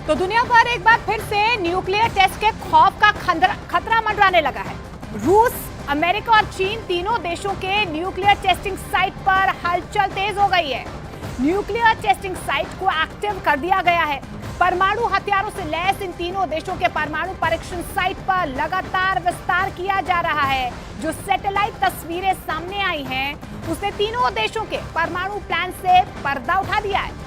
तो दुनिया भर एक बार फिर से न्यूक्लियर टेस्ट के खौफ का खतरा मंडराने लगा है। रूस, अमेरिका और चीन तीनों देशों के न्यूक्लियर टेस्टिंग साइट पर हलचल तेज हो गई है। न्यूक्लियर टेस्टिंग साइट को एक्टिव कर दिया गया है। परमाणु हथियारों से लैस इन तीनों देशों के परमाणु परीक्षण साइट पर लगातार विस्तार किया जा रहा है। जो सैटेलाइट तस्वीरें सामने आई हैं, उसने तीनों देशों के परमाणु प्लान से पर्दा उठा दिया है।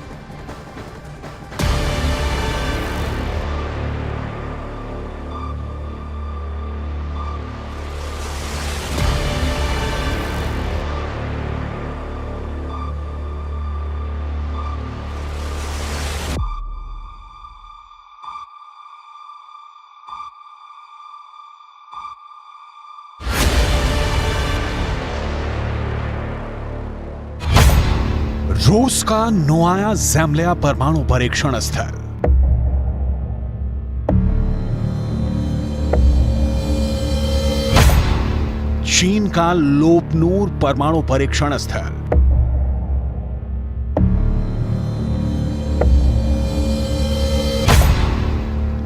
रूस का नोवाया ज़ेम्ल्या परमाणु परीक्षण स्थल, चीन का लोपनूर परमाणु परीक्षण स्थल,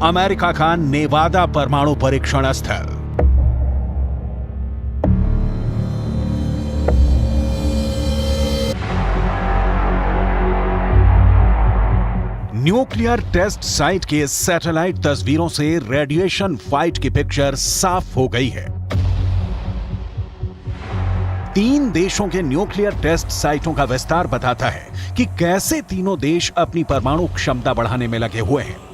अमेरिका का नेवादा परमाणु परीक्षण स्थल, न्यूक्लियर टेस्ट साइट के सैटेलाइट तस्वीरों से रेडिएशन फाइट की पिक्चर साफ हो गई है। तीन देशों के न्यूक्लियर टेस्ट साइटों का विस्तार बताता है कि कैसे तीनों देश अपनी परमाणु क्षमता बढ़ाने में लगे हुए हैं।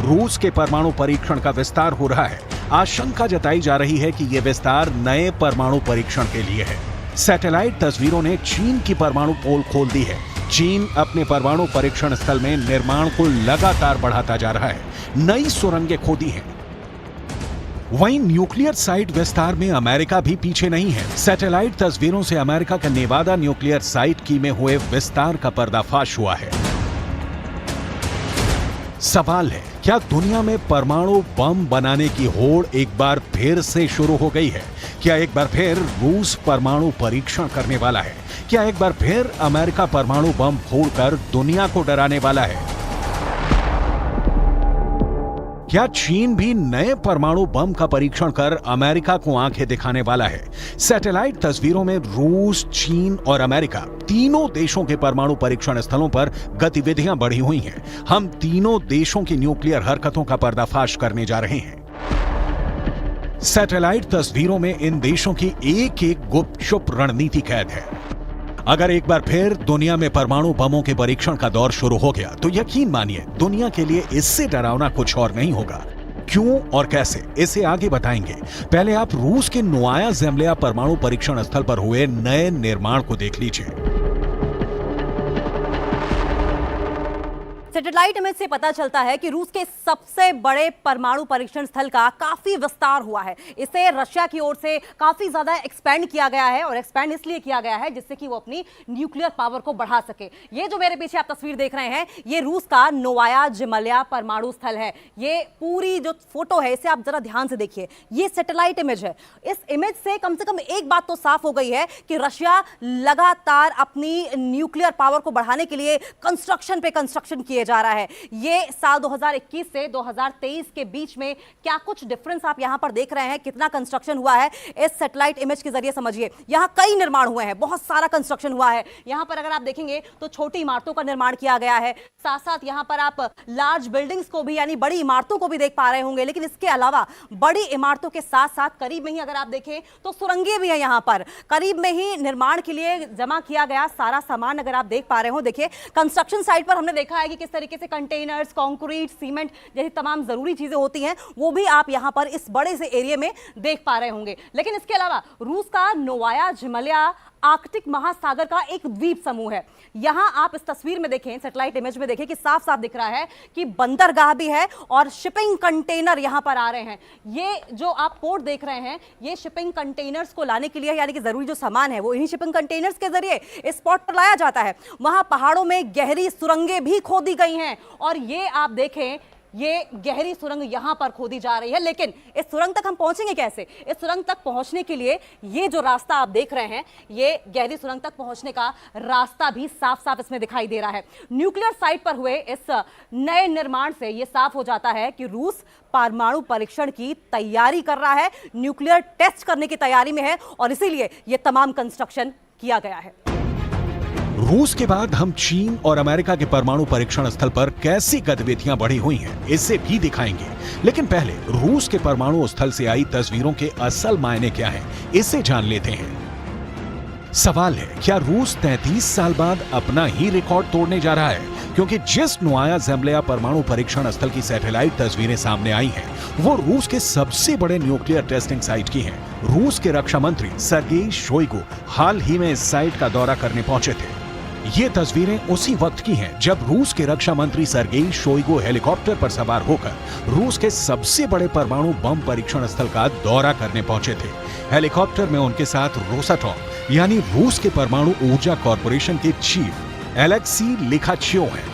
रूस के परमाणु परीक्षण का विस्तार हो रहा है। आशंका जताई जा रही है कि यह विस्तार नए परमाणु परीक्षण के लिए है। सैटेलाइट तस्वीरों ने चीन की परमाणु पोल खोल दी है। चीन अपने परमाणु परीक्षण स्थल में निर्माण को लगातार बढ़ाता जा रहा है, नई सुरंगें खोदी हैं। वहीं न्यूक्लियर साइट विस्तार में अमेरिका भी पीछे नहीं है। सैटेलाइट तस्वीरों से अमेरिका के नेवादा न्यूक्लियर साइट की में हुए विस्तार का पर्दाफाश हुआ है। सवाल है, क्या दुनिया में परमाणु बम बनाने की होड़ एक बार फिर से शुरू हो गई है? क्या एक बार फिर रूस परमाणु परीक्षण करने वाला है? क्या एक बार फिर अमेरिका परमाणु बम फोड़कर दुनिया को डराने वाला है? क्या चीन भी नए परमाणु बम का परीक्षण कर अमेरिका को आंखें दिखाने वाला है? सैटेलाइट तस्वीरों में रूस, चीन और अमेरिका तीनों देशों के परमाणु परीक्षण स्थलों पर गतिविधियां बढ़ी हुई हैं। हम तीनों देशों की न्यूक्लियर हरकतों का पर्दाफाश करने जा रहे हैं। सैटेलाइट तस्वीरों में इन देशों की एक एक गुपचुप रणनीति कैद है। अगर एक बार फिर दुनिया में परमाणु बमों के परीक्षण का दौर शुरू हो गया तो यकीन मानिए, दुनिया के लिए इससे डरावना कुछ और नहीं होगा। क्यों और कैसे, इसे आगे बताएंगे। पहले आप रूस के नोवाया ज़ेम्ल्या परमाणु परीक्षण स्थल पर हुए नए निर्माण को देख लीजिए। सैटेलाइट इमेज से पता चलता है कि रूस के सबसे बड़े परमाणु परीक्षण स्थल का काफी विस्तार हुआ है। इसे रशिया की ओर से काफी ज्यादा एक्सपेंड किया गया है और एक्सपेंड इसलिए किया गया है जिससे कि वो अपनी न्यूक्लियर पावर को बढ़ा सके। ये जो मेरे पीछे आप तस्वीर देख रहे हैं, ये रूस का नोवाया ज़ेम्ल्या परमाणु स्थल है। ये पूरी जो फोटो है, इसे आप जरा ध्यान से देखिए। ये सैटेलाइट इमेज है। इस इमेज से कम एक बात तो साफ हो गई है कि रशिया लगातार अपनी न्यूक्लियर पावर को बढ़ाने के लिए कंस्ट्रक्शन पे कंस्ट्रक्शन किए जा रहा है। ये साल 2021 से 2023 के बीच में क्या कुछ डिफरेंस आप यहां पर देख रहे हैं, कितना कंस्ट्रक्शन हुआ है, इस सैटेलाइट इमेज के जरिए समझिए। यहां कई निर्माण हुए हैं, बहुत सारा कंस्ट्रक्शन हुआ है। यहां पर अगर आप देखेंगे तो छोटी इमारतों का निर्माण किया गया है, साथ साथ यहां पर आप लार्ज बिल्डिंग्स को भी, यानी बड़ी इमारतों को भी देख पा रहे होंगे। लेकिन इसके अलावा बड़ी इमारतों के साथ साथ करीब में ही अगर आप देखें तो सुरंगें भी हैं। यहां पर करीब में ही निर्माण के लिए जमा किया गया सारा सामान अगर आप देख पा रहे हो। देखिए, कंस्ट्रक्शन साइट पर हमने देखा है कि किस तरीके से कंटेनर्स, कंक्रीट, सीमेंट जैसी तमाम जरूरी चीजें होती हैं, वो भी आप यहां पर इस बड़े से एरिया में देख पा रहे होंगे। लेकिन इसके अलावा रूस का नोवाया ज़ेम्ल्या आर्कटिक महासागर का एक द्वीप समूह है। यहां आप इस तस्वीर में देखें, सैटेलाइट इमेज में देखें कि साफ साफ दिख रहा है कि बंदरगाह भी है और शिपिंग कंटेनर यहां पर आ रहे हैं। ये जो आप पोर्ट देख रहे हैं, ये शिपिंग कंटेनर्स को लाने के लिए, यानी कि जरूरी जो सामान है वो इन्हीं शिपिंग कंटेनर्स के जरिए इस स्पॉट पर लाया जाता है। वहां पहाड़ों में गहरी सुरंगें भी खोदी गई हैं और ये आप देखें ये गहरी सुरंग यहां पर खोदी जा रही है, लेकिन इस सुरंग तक हम पहुंचेंगे कैसे? इस सुरंग तक पहुंचने के लिए ये जो रास्ता आप देख रहे हैं, ये गहरी सुरंग तक पहुंचने का रास्ता भी साफ साफ इसमें दिखाई दे रहा है। न्यूक्लियर साइट पर हुए इस नए निर्माण से ये साफ हो जाता है कि रूस परमाणु परीक्षण की तैयारी कर रहा है, न्यूक्लियर टेस्ट करने की तैयारी में है, और इसीलिए ये तमाम कंस्ट्रक्शन किया गया है। रूस के बाद हम चीन और अमेरिका के परमाणु परीक्षण स्थल पर कैसी गतिविधियां बढ़ी हुई हैं, इससे भी दिखाएंगे। लेकिन पहले रूस के परमाणु स्थल से आई तस्वीरों के असल मायने क्या हैं, इसे जान लेते हैं। सवाल है, क्या रूस 33 साल बाद अपना ही रिकॉर्ड तोड़ने जा रहा है? क्योंकि जिस नोवाया ज़ेम्लिया परमाणु परीक्षण स्थल की सैटेलाइट तस्वीरें सामने आई हैं, वो रूस के सबसे बड़े न्यूक्लियर टेस्टिंग साइट की हैं। रूस के रक्षा मंत्री सर्गेई शोइगु हाल ही में इस साइट का दौरा करने पहुंचे थे। ये तस्वीरें उसी वक्त की हैं जब रूस के रक्षा मंत्री सर्गेई शोइगु हेलीकॉप्टर पर सवार होकर रूस के सबसे बड़े परमाणु बम परीक्षण स्थल का दौरा करने पहुंचे थे। हेलीकॉप्टर में उनके साथ रोसाटॉम यानी रूस के परमाणु ऊर्जा कॉर्पोरेशन के चीफ एलेक्सी लिखाचियोव हैं।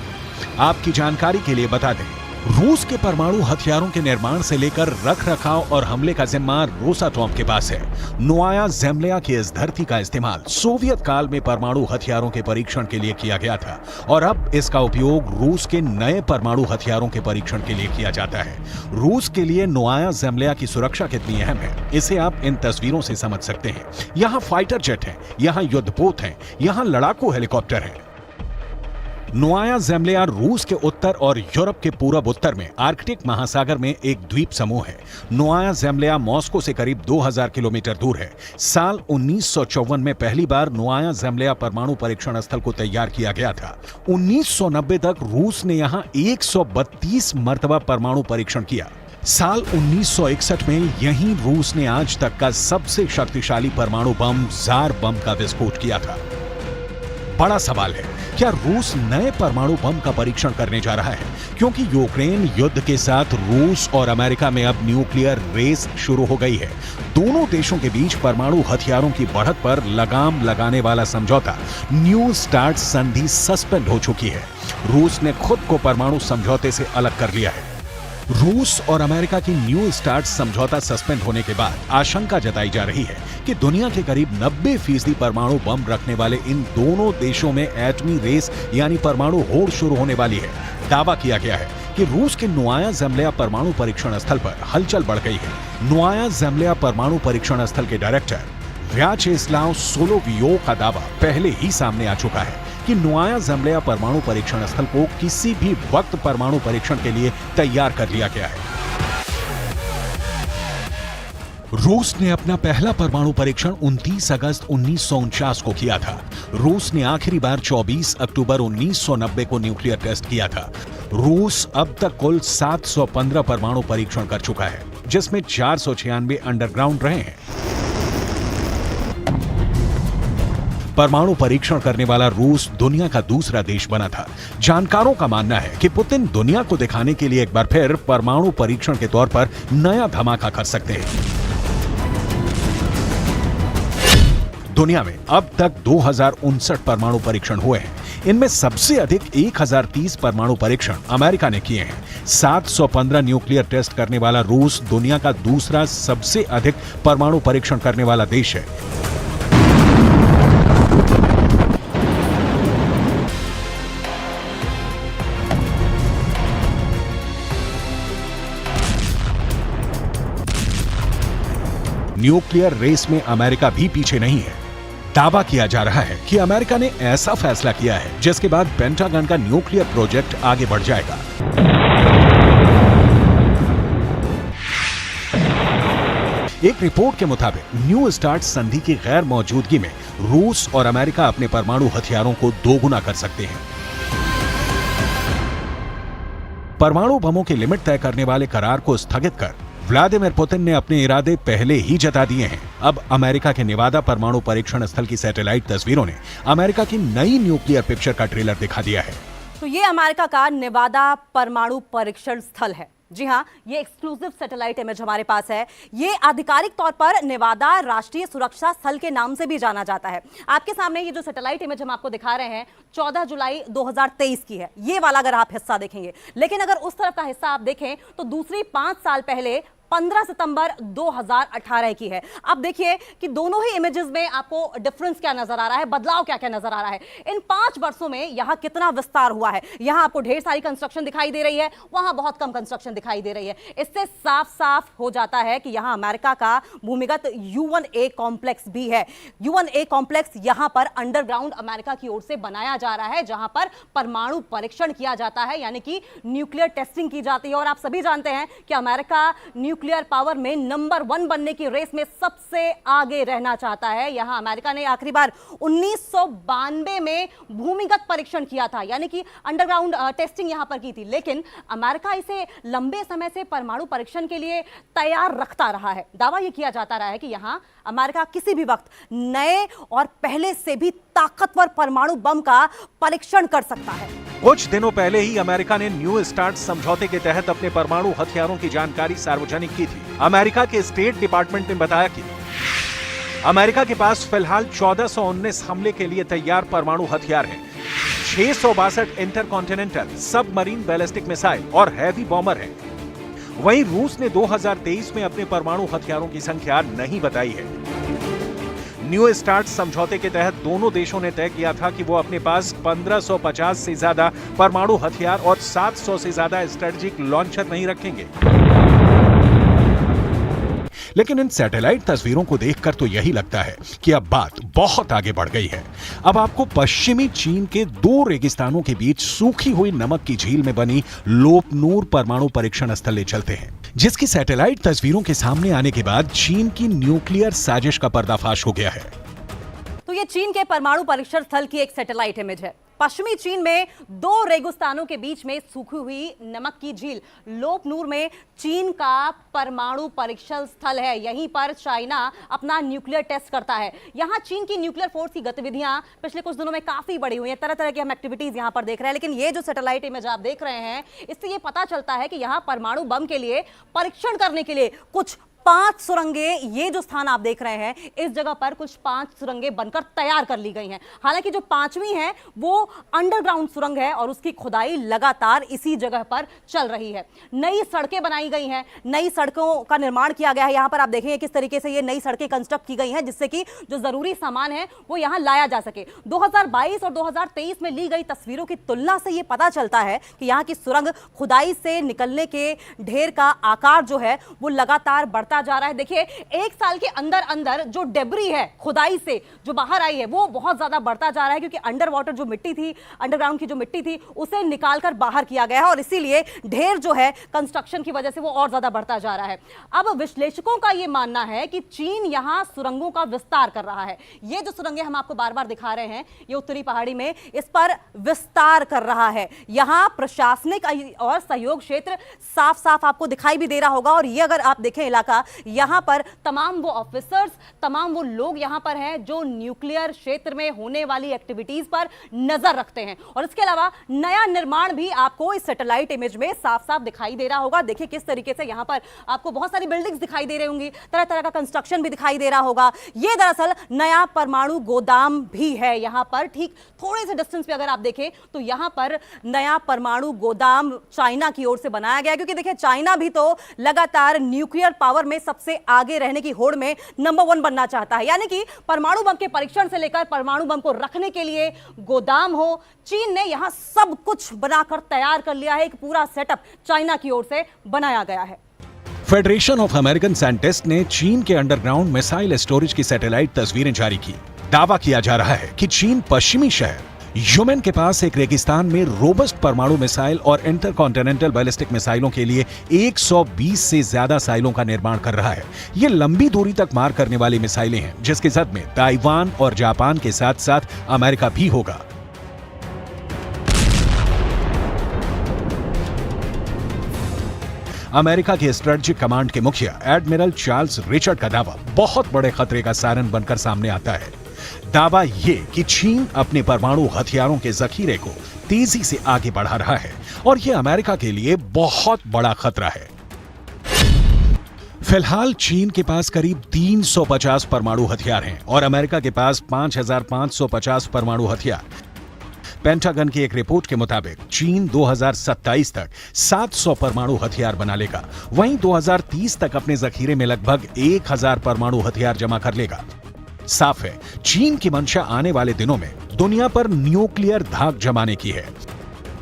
आपकी जानकारी के लिए बता दें, रूस के परमाणु हथियारों के निर्माण से लेकर रखरखाव और हमले का जिम्मा रोसाटॉम के पास है। नोवाया ज़ेम्लिया की इस धरती का इस्तेमाल सोवियत काल में परमाणु हथियारों के परीक्षण के लिए किया गया था और अब इसका उपयोग रूस के नए परमाणु हथियारों के परीक्षण के लिए किया जाता है। रूस के लिए नोवाया ज़ेम्लिया की सुरक्षा कितनी अहम है, इसे आप इन तस्वीरों से समझ सकते हैं। यहाँ फाइटर जेट है, यहाँ युद्धपोत हैं, यहाँ लड़ाकू हेलीकॉप्टर है। नोवाया ज़ेम्लिया रूस के उत्तर और यूरोप के पूरब उत्तर में आर्कटिक महासागर में एक द्वीप समूह है। नोवाया ज़ेम्लिया मॉस्को से करीब 2000 किलोमीटर दूर है। साल 1954 में पहली बार नोवाया ज़ेम्लिया परमाणु परीक्षण स्थल को तैयार किया गया था। 1990 तक रूस ने यहां 132 मर्तबा परमाणु परीक्षण किया। साल 1961 में यहीं रूस ने आज तक का सबसे शक्तिशाली परमाणु बम ज़ार बम का विस्फोट किया था। बड़ा सवाल है, क्या रूस नए परमाणु बम का परीक्षण करने जा रहा है? क्योंकि यूक्रेन युद्ध के साथ रूस और अमेरिका में अब न्यूक्लियर रेस शुरू हो गई है। दोनों देशों के बीच परमाणु हथियारों की बढ़त पर लगाम लगाने वाला समझौता न्यू स्टार्ट संधि सस्पेंड हो चुकी है। रूस ने खुद को परमाणु समझौते से अलग कर लिया है। रूस और अमेरिका की न्यू स्टार्ट समझौता सस्पेंड होने के बाद आशंका जताई जा रही है कि दुनिया के करीब 90% परमाणु बम रखने वाले इन दोनों देशों में एटमी रेस यानी परमाणु होड़ शुरू होने वाली है। दावा किया गया है कि रूस के नोवाया ज़ेम्लिया परमाणु परीक्षण स्थल पर हलचल बढ़ गई है। नोवाया ज़ेम्लिया परमाणु परीक्षण स्थल के डायरेक्टर व्याचेस्लाव सोलोवियोव का दावा पहले ही सामने आ चुका है कि नोवाया ज़ेम्लिया परमाणु परीक्षण स्थल को किसी भी वक्त परमाणु परीक्षण के लिए तैयार कर लिया गया है। रूस ने अपना पहला परमाणु परीक्षण 29 अगस्त 1949 को किया था। रूस ने आखिरी बार 24 अक्टूबर 1990 को न्यूक्लियर टेस्ट किया था। रूस अब तक कुल 715 परमाणु परीक्षण कर चुका है, जिसमें 496 अंडरग्राउंड रहे हैं। परमाणु परीक्षण करने वाला रूस दुनिया का दूसरा देश बना था। जानकारों का मानना है कि पुतिन दुनिया को दिखाने के लिए एक बार फिर परमाणु परीक्षण के तौर पर नया धमाका कर सकते हैं। दुनिया में अब तक 2059 परमाणु परीक्षण हुए हैं। इनमें सबसे अधिक 1030 परमाणु परीक्षण अमेरिका ने किए हैं। 715 न्यूक्लियर टेस्ट करने वाला रूस दुनिया का दूसरा सबसे अधिक परमाणु परीक्षण करने वाला देश है। न्यूक्लियर रेस में अमेरिका भी पीछे नहीं है। दावा किया जा रहा है कि अमेरिका ने ऐसा फैसला किया है जिसके बाद पेंटागन का न्यूक्लियर प्रोजेक्ट आगे बढ़ जाएगा। एक रिपोर्ट के मुताबिक न्यू स्टार्ट संधि की गैर मौजूदगी में रूस और अमेरिका अपने परमाणु हथियारों को दोगुना कर सकते हैं। परमाणु बमों की लिमिट तय करने वाले करार को स्थगित कर व्लादिमीर पुतिन ने अपने इरादे पहले ही जता दिए हैं। अब अमेरिका के नेवादा परमाणु परीक्षण स्थल की सैटेलाइट तस्वीरों ने अमेरिका की नई न्यूक्लियर पिक्चर का ट्रेलर दिखा दिया है। तो ये अमेरिका का नेवादा परमाणु परीक्षण स्थल है। जी हाँ, ये एक्सक्लूसिव सैटेलाइट इमेज हमारे पास है। ये आधिकारिक तौर पर नेवादा राष्ट्रीय सुरक्षा स्थल के नाम से भी जाना जाता है। आपके सामने ये जो सैटेलाइट इमेज हम आपको दिखा रहे हैं 14 जुलाई 2023 की है। ये वाला अगर आप हिस्सा देखेंगे, लेकिन अगर उस तरफ का हिस्सा आप देखें तो दूसरी 5 साल पहले 15 सितंबर 2018 की है। अब देखिए कि दोनों ही इमेजेस में आपको डिफरेंस क्या नजर आ रहा है, बदलाव क्या क्या नजर आ रहा है। इन 5 वर्षों में यहां कितना विस्तार हुआ है। यहां आपको ढेर सारी कंस्ट्रक्शन दिखाई दे रही है, वहां बहुत कम कंस्ट्रक्शन दिखाई दे रही है। इससे साफ साफ हो जाता है कि यहां अमेरिका का भूमिगत U1A कॉम्प्लेक्स भी है। U1A कॉम्प्लेक्स यहां पर अंडरग्राउंड अमेरिका की ओर से बनाया जा रहा है, जहां पर परमाणु परीक्षण किया जाता है, यानी कि न्यूक्लियर टेस्टिंग की जाती है। और आप सभी जानते हैं कि अमेरिका न्यूक्लियर पावर में नंबर 1 बनने की रेस में सबसे आगे रहना चाहता है। यहां अमेरिका ने आखिरी बार 1992 में भूमिगत परीक्षण किया था, यानी कि अंडरग्राउंड टेस्टिंग यहां पर की थी। लेकिन अमेरिका इसे लंबे समय से परमाणु परीक्षण के लिए तैयार रखता रहा है। दावा यह किया जाता रहा है कि यहां अमेरिका किसी भी वक्त नए और पहले से भी ताकतवर परमाणु बम का परीक्षण कर सकता है। कुछ दिनों पहले ही अमेरिका ने न्यू स्टार्ट समझौते के तहत अपने परमाणु हथियारों की जानकारी सार्वजनिक की थी। अमेरिका के स्टेट डिपार्टमेंट ने बताया कि अमेरिका के पास फिलहाल 1419 हमले के लिए तैयार परमाणु हथियार हैं, 662 इंटरकॉन्टिनेंटल सबमरीन बैलिस्टिक मिसाइल और हैवी बॉम्बर हैं। वहीं रूस ने 2023 में अपने परमाणु हथियारों की संख्या नहीं बताई है। न्यू स्टार्ट समझौते के तहत दोनों देशों ने तय किया था कि वो अपने पास 1550 से ज्यादा परमाणु हथियार और 700 से ज्यादा स्ट्रेटेजिक लॉन्चर नहीं रखेंगे। लेकिन इन सैटेलाइट तस्वीरों को देखकर तो यही लगता है कि अब बात बहुत आगे बढ़ गई है। अब आपको पश्चिमी चीन के 2 रेगिस्तानों के बीच सूखी हुई नमक की झील में बनी लोपनूर परमाणु परीक्षण स्थल ले चलते हैं, जिसकी सैटेलाइट तस्वीरों के सामने आने के बाद चीन की न्यूक्लियर साजिश का पर्दाफाश हो गया है। तो ये चीन के परमाणु परीक्षण स्थल की एक सैटेलाइट इमेज है। पश्चिमी चीन में 2 रेगिस्तानों के बीच में सूखी हुई नमक की झील लोपनूर में चीन का परमाणु परीक्षण स्थल है। यहीं पर चाइना अपना न्यूक्लियर टेस्ट करता है। यहां चीन की न्यूक्लियर फोर्स की गतिविधियां पिछले कुछ दिनों में काफी बढ़ी हुई हैं। तरह तरह की हम एक्टिविटीज यहां पर देख रहे हैं। लेकिन ये जो सैटेलाइट इमेज आप देख रहे हैं, इससे ये पता चलता है कि यहां परमाणु बम के लिए परीक्षण करने के लिए कुछ 5 सुरंगें, ये जो स्थान आप देख रहे हैं, इस जगह पर कुछ 5 सुरंगें बनकर तैयार कर ली गई हैं। हालांकि जो 5वीं है वो अंडरग्राउंड सुरंग है और उसकी खुदाई लगातार इसी जगह पर चल रही है। नई सड़कें बनाई गई हैं, नई सड़कों का निर्माण किया गया है। यहां पर आप देखेंगे किस तरीके से ये नई सड़कें कंस्ट्रक्ट की गई हैं, जिससे कि जो जरूरी सामान है वो यहां लाया जा सके। 2022 और 2023 में ली गई तस्वीरों की तुलना से ये पता चलता है कि यहां की सुरंग खुदाई से निकलने के ढेर का आकार जो है वो लगातार बढ़ता जा रहा है। देखिए, 1 साल के अंदर अंदर जो डेब्री है खुदाई से जो बाहर आई है वो बहुत ज्यादा बढ़ता जा रहा है, क्योंकि अंडर वाटर जो मिट्टी थी, अंडरग्राउंड की जो मिट्टी थी, उसे निकालकर बाहर किया गया है और इसीलिए ढेर जो है कंस्ट्रक्शन की वजह से वो और ज्यादा बढ़ता जा रहा है। अब विश्लेषकों का यह मानना है कि चीन यहां सुरंगों का विस्तार कर रहा है। ये जो सुरंगें हम आपको बार बार दिखा रहे हैं, ये उत्तरी पहाड़ी में इस पर विस्तार कर रहा है। यहां प्रशासनिक और सहयोग क्षेत्र साफ साफ आपको दिखाई भी दे रहा होगा। और ये अगर आप देखें इलाका, यहां पर तमाम वो ऑफिसर्स, तमाम वो लोग यहां पर हैं जो न्यूक्लियर क्षेत्र में होने वाली एक्टिविटीज पर नजर रखते हैं। और इसके अलावा नया निर्माण भी आपको इस सैटेलाइट इमेज में साफ साफ दिखाई दे रहा होगा। देखिए किस तरीके से यहां पर आपको बहुत सारी बिल्डिंग्स दिखाई दे रही होंगी, तरह तरह का कंस्ट्रक्शन भी दिखाई दे रहा होगा। यह दरअसल नया परमाणु गोदाम भी है। यहां पर ठीक थोड़े से डिस्टेंस पे अगर आप देखें तो यहां पर नया परमाणु गोदाम चाइना की ओर से बनाया गया, क्योंकि देखिए चाइना भी तो लगातार न्यूक्लियर पावर में सबसे आगे रहने की होड़ में नंबर 1 बनना चाहता है। यानी कि परमाणु बम के परीक्षण से लेकर परमाणु बम को रखने के लिए गोदाम हो, चीन ने यहां सब कुछ बनाकर तैयार कर लिया है। एक पूरा सेटअप चाइना की ओर से बनाया गया है। फेडरेशन ऑफ अमेरिकन साइंटिस्ट ने चीन के अंडरग्राउंड मिसाइल स्टोरेज की सैटेलाइट तस्वीरें जारी की। दावा किया जा रहा है कि चीन पश्चिमी शहर यमन के पास एक रेगिस्तान में रोबस्ट परमाणु मिसाइल और इंटरकॉन्टिनेंटल बैलिस्टिक मिसाइलों के लिए 120 से ज्यादा साइलों का निर्माण कर रहा है। ये लंबी दूरी तक मार करने वाली मिसाइलें हैं, जिसके जद में ताइवान और जापान के साथ साथ अमेरिका भी होगा। अमेरिका के स्ट्रेटेजिक कमांड के मुखिया एडमिरल चार्ल्स रिचर्ड का दावा बहुत बड़े खतरे का सारन बनकर सामने आता है। दावा ये कि चीन अपने परमाणु हथियारों के जखीरे को तेजी से आगे बढ़ा रहा है और यह अमेरिका के लिए बहुत बड़ा खतरा है। फिलहाल चीन के पास करीब 350 परमाणु हथियार हैं और अमेरिका के पास 5550 परमाणु हथियार। पेंटागन की एक रिपोर्ट के मुताबिक चीन 2027 तक 700 परमाणु हथियार बना लेगा, वहीं 2030 तक अपने जखीरे में लगभग 1000 परमाणु हथियार जमा कर लेगा। साफ है, चीन की मंशा आने वाले दिनों में दुनिया पर न्यूक्लियर धाक जमाने की है।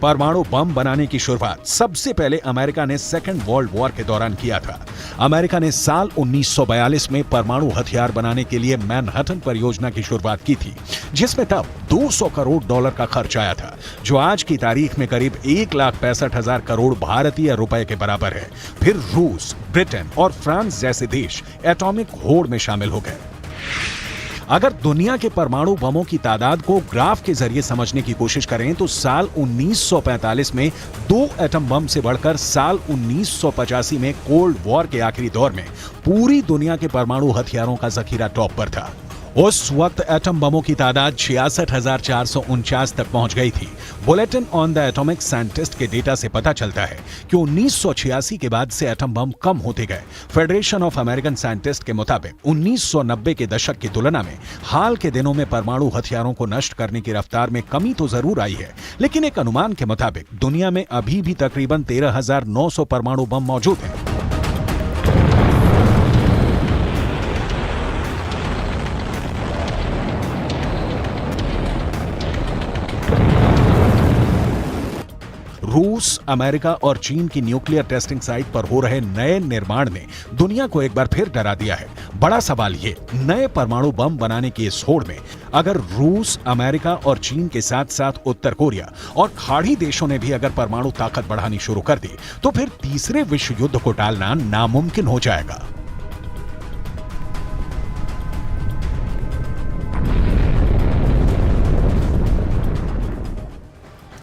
परमाणु बम बनाने की शुरुआत सबसे पहले अमेरिका ने सेकेंड वर्ल्ड वॉर के दौरान किया था। अमेरिका ने साल 1942 में परमाणु हथियार बनाने के लिए मैनहट्टन परियोजना की शुरुआत की थी, जिसमें तब $200 करोड़ का खर्च आया था, जो आज की तारीख में करीब 1,65,000 करोड़ भारतीय रुपए के बराबर है। फिर रूस, ब्रिटेन और फ्रांस जैसे देश एटॉमिक होड़ में शामिल हो गए। अगर दुनिया के परमाणु बमों की तादाद को ग्राफ के जरिए समझने की कोशिश करें तो साल 1945 में 2 एटम बम से बढ़कर साल 1985 में कोल्ड वॉर के आखिरी दौर में पूरी दुनिया के परमाणु हथियारों का जखीरा टॉप पर था। उस वक्त एटम बमों की तादाद 66,449 तक पहुंच गई थी। Bulletin on the atomic scientist के डेटा से पता चलता है कि 1986 के बाद से एटम बम कम होते गए। फेडरेशन ऑफ अमेरिकन साइंटिस्ट के मुताबिक 1990 के दशक की तुलना में हाल के दिनों में परमाणु हथियारों को नष्ट करने की रफ्तार में कमी तो जरूर आई है, लेकिन एक अनुमान के मुताबिक दुनिया में अभी भी तकरीबन 13,900 परमाणु बम मौजूद हैं। रूस, अमेरिका और चीन की न्यूक्लियर टेस्टिंग साइट पर हो रहे नए निर्माण ने दुनिया को एक बार फिर डरा दिया है। बड़ा सवाल ये, नए परमाणु बम बनाने की इस होड़ में अगर रूस, अमेरिका और चीन के साथ साथ उत्तर कोरिया और खाड़ी देशों ने भी अगर परमाणु ताकत बढ़ानी शुरू कर दी तो फिर तीसरे विश्व युद्ध को टालना नामुमकिन हो जाएगा।